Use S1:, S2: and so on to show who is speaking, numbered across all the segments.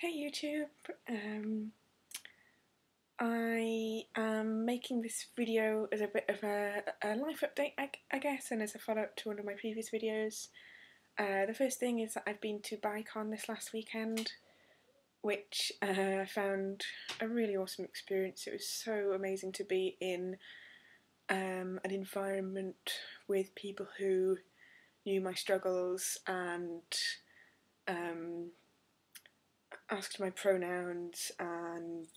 S1: Hey YouTube, I am making this video as a bit of a life update I guess, and as a follow up to one of my previous videos. The first thing is that I've been to BiCon this last weekend, which I found a really awesome experience. It was so amazing to be in an environment with people who knew my struggles and asked my pronouns and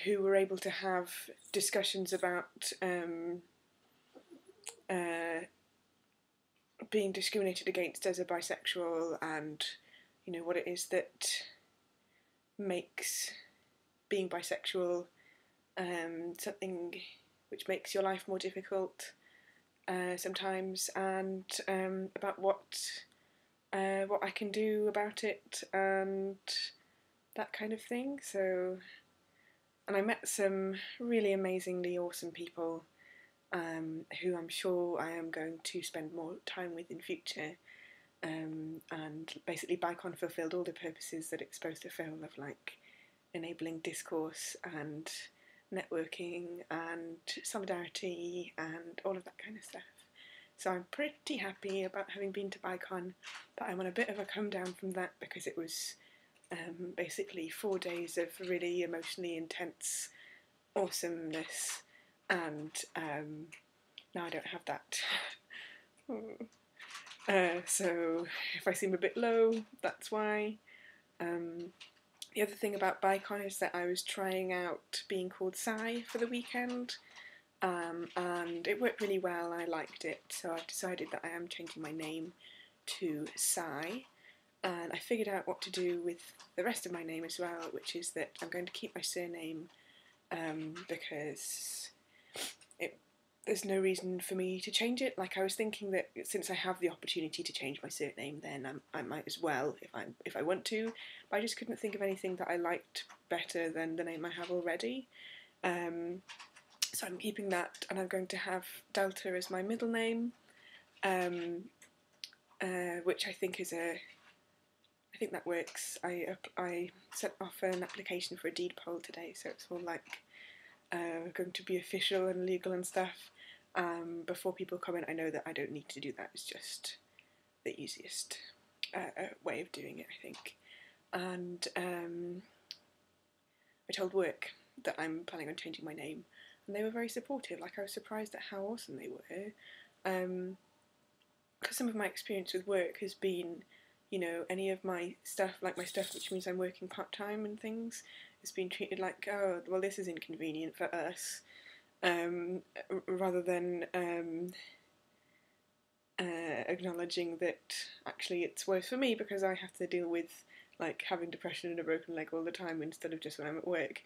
S1: who were able to have discussions about being discriminated against as a bisexual, and what it is that makes being bisexual something which makes your life more difficult sometimes, and about what I can do about it and that kind of thing. And I met some really amazingly awesome people who I'm sure I am going to spend more time with in future. And basically BiCon fulfilled all the purposes that it's supposed to fill, of like enabling discourse and networking and solidarity and all of that kind of stuff. So I'm pretty happy about having been to BiCon, but I'm on a bit of a come down from that because it was basically 4 days of really emotionally intense awesomeness, and now I don't have that. So if I seem a bit low, that's why. The other thing about BiCon is that I was trying out being called Sai for the weekend, and it worked really well. I liked it, so I've decided that I am changing my name to Sai. And I figured out what to do with the rest of my name as well, which is that I'm going to keep my surname because there's no reason for me to change it. Like, I was thinking that since I have the opportunity to change my surname, then I might as well if I want to. But I just couldn't think of anything that I liked better than the name I have already. So I'm keeping that, and I'm going to have Delta as my middle name, which I think that works. I sent off an application for a deed poll today, so it's all like going to be official and legal and stuff. Before people comment, I know that I don't need to do that. It's just the easiest way of doing it, I think. And I told work that I'm planning on changing my name, and they were very supportive. Like, I was surprised at how awesome they were. Because some of my experience with work has been, any of my stuff, like my stuff which means I'm working part-time and things, has been treated like, oh, well, this is inconvenient for us, rather than acknowledging that actually it's worse for me because I have to deal with like having depression and a broken leg all the time instead of just when I'm at work.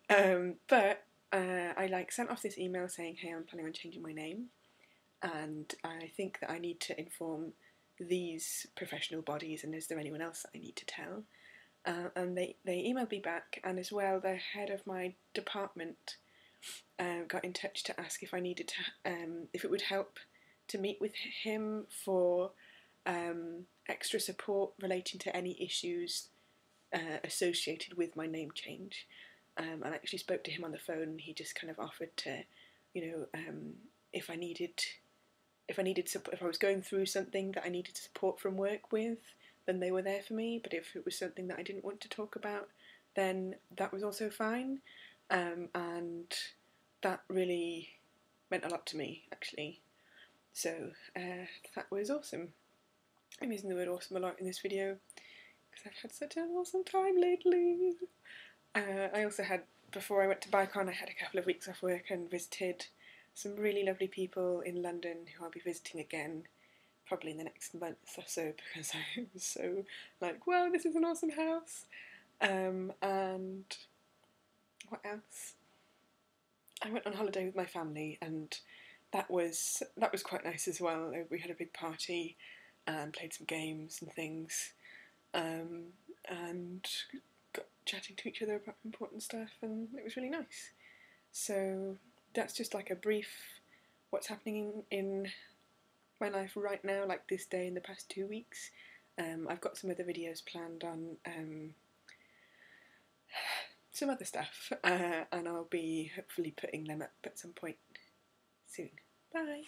S1: But I sent off this email saying, hey, I'm planning on changing my name, and I think that I need to inform these professional bodies, and is there anyone else that I need to tell? And they emailed me back, and as well the head of my department got in touch to ask if I needed to, if it would help to meet with him for extra support relating to any issues associated with my name change. And I actually spoke to him on the phone, and he just kind of offered to, if I was going through something that I needed support from work with, then they were there for me. But if it was something that I didn't want to talk about, then that was also fine. And that really meant a lot to me, actually. So that was awesome. I'm using the word awesome a lot in this video because I've had such an awesome time lately. I also had, before I went to BiCon, I had a couple of weeks off work and visited some really lovely people in London who I'll be visiting again probably in the next month or so, because I was so like, wow, this is an awesome house. And what else? I went on holiday with my family, and that was quite nice as well. We had a big party and played some games and things, and got chatting to each other about important stuff, and it was really nice. So that's just like a brief what's happening in my life right now, like this day in the past 2 weeks. I've got some other videos planned on some other stuff, and I'll be hopefully putting them up at some point soon. Bye!